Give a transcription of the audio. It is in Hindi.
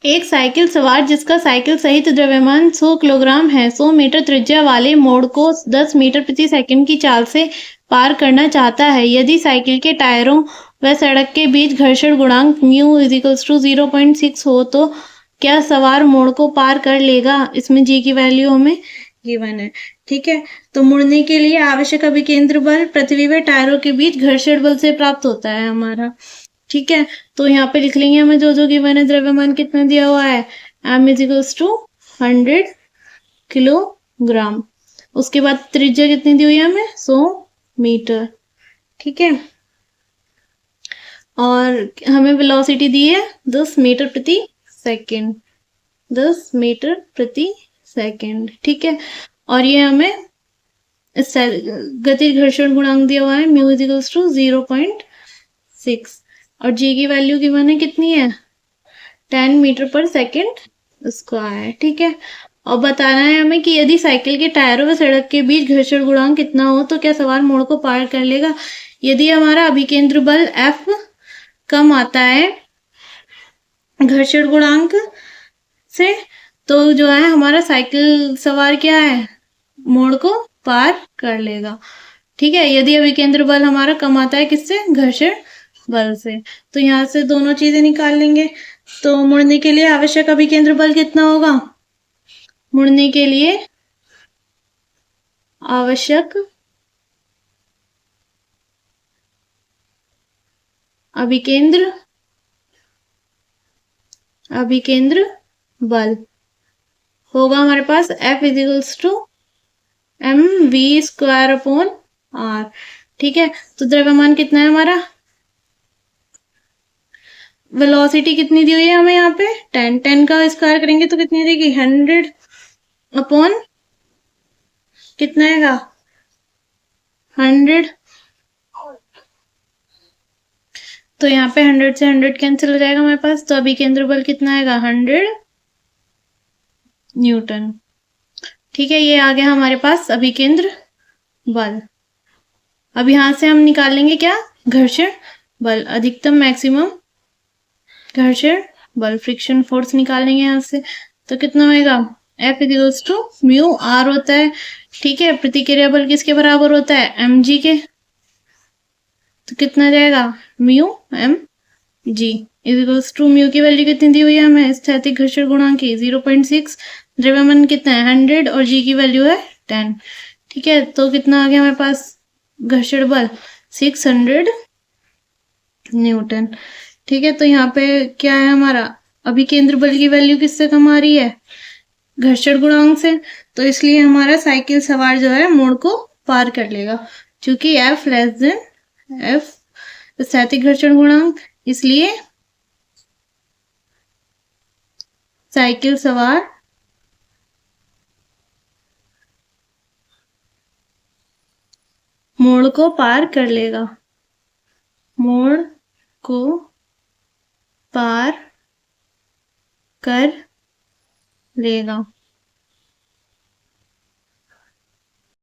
एक साइकिल सवार जिसका साइकिल सहित द्रव्यमान 100 किलोग्राम है 100 मीटर त्रिज्या वाले मोड़ को 10 मीटर प्रति सेकंड की चाल से पार करना चाहता है। यदि साइकिल के टायरों व सड़क के बीच घर्षण गुणांक म्यू इक्वल्स टू 0.6 हो तो क्या सवार मोड़ को पार कर लेगा? इसमें जी की वैल्यू हमें गिवन है। ठीक है, तो मुड़ने के लिए आवश्यक अभिकेंद्र बल पृथ्वी व टायरों के बीच घर्षण बल से प्राप्त होता है हमारा। ठीक है, तो यहाँ पे लिख लेंगे हमें जो गिवन है। द्रव्यमान कितना दिया हुआ है, m is equals to 100 kilogram. उसके बाद त्रिज्या कितनी दी हुई है हमें, 100 मीटर। ठीक है, और हमें वेलोसिटी दी है 10 मीटर प्रति सेकंड, 10 मीटर प्रति सेकंड। ठीक है, और ये हमें गति घर्षण गुणांक दिया हुआ है म्यू इज इक्वल्स टू 0.6 और जी की वैल्यू गिवन है कितनी है, 10 मीटर पर सेकंड स्क्वायर। ठीक है, और बताना है हमें कि यदि साइकिल के टायरों व सड़क के बीच घर्षण गुणांक कितना हो तो क्या सवार मोड़ को पार कर लेगा। यदि हमारा अभिकेंद्र बल F कम आता है घर्षण गुणांक से, तो जो है हमारा साइकिल सवार क्या है, मोड़ को पार कर लेगा। ठीक है, यदि अभिकेंद्र बल हमारा कम आता है किससे, घर्षण बल से। तो यहाँ से दोनों चीजें निकाल लेंगे। तो मुड़ने के लिए आवश्यक अभिकेंद्र बल कितना होगा, मुड़ने के लिए आवश्यक अभिकेंद्र बल होगा हमारे पास F equals to mv² r। ठीक है, तो द्रव्यमान कितना है हमारा, वेलोसिटी कितनी दी हुई है हमें यहाँ पे 10, 10 का स्क्वायर करेंगे तो कितनी देगी 100 अपॉन कितना आएगा 100। तो यहाँ पे 100 से 100 कैंसिल हो जाएगा हमारे पास, तो अभी केंद्र बल कितना आएगा 100 न्यूटन। ठीक है, ये आ गया हमारे पास अभी केंद्र बल। अब यहां से हम निकाल लेंगे क्या, घर्षण बल, अधिकतम मैक्सिमम घर्षण बल, फ्रिक्शन फोर्स निकाल लेंगे यहाँ से। तो कितना होएगा, F equals to mu R होता है। ठीक है, प्रतिक्रिया बल किसके बराबर होता है, mg के। तो कितना जाएगा mu mg equals to mu की वैल्यू कितनी दी हुई है हमें, स्थैतिक घर्षण गुणांक की 0.6, द्रव्यमान कितना है 100 और g की वैल्यू है 10। ठीक है, तो कितना आ गया हमारे पास घर्षण बल 600 न्यूटन। ठीक है, तो यहाँ पे क्या है हमारा, अभी केंद्र बल की वैल्यू किससे कम आ रही है, घर्षण गुणांक से। तो इसलिए हमारा साइकिल सवार जो है मोड़ को पार कर लेगा, क्योंकि F लेस देन F स्थैतिक घर्षण गुणांक, इसलिए साइकिल सवार मोड़ को पार कर लेगा, मोड़ को पार कर लेगा।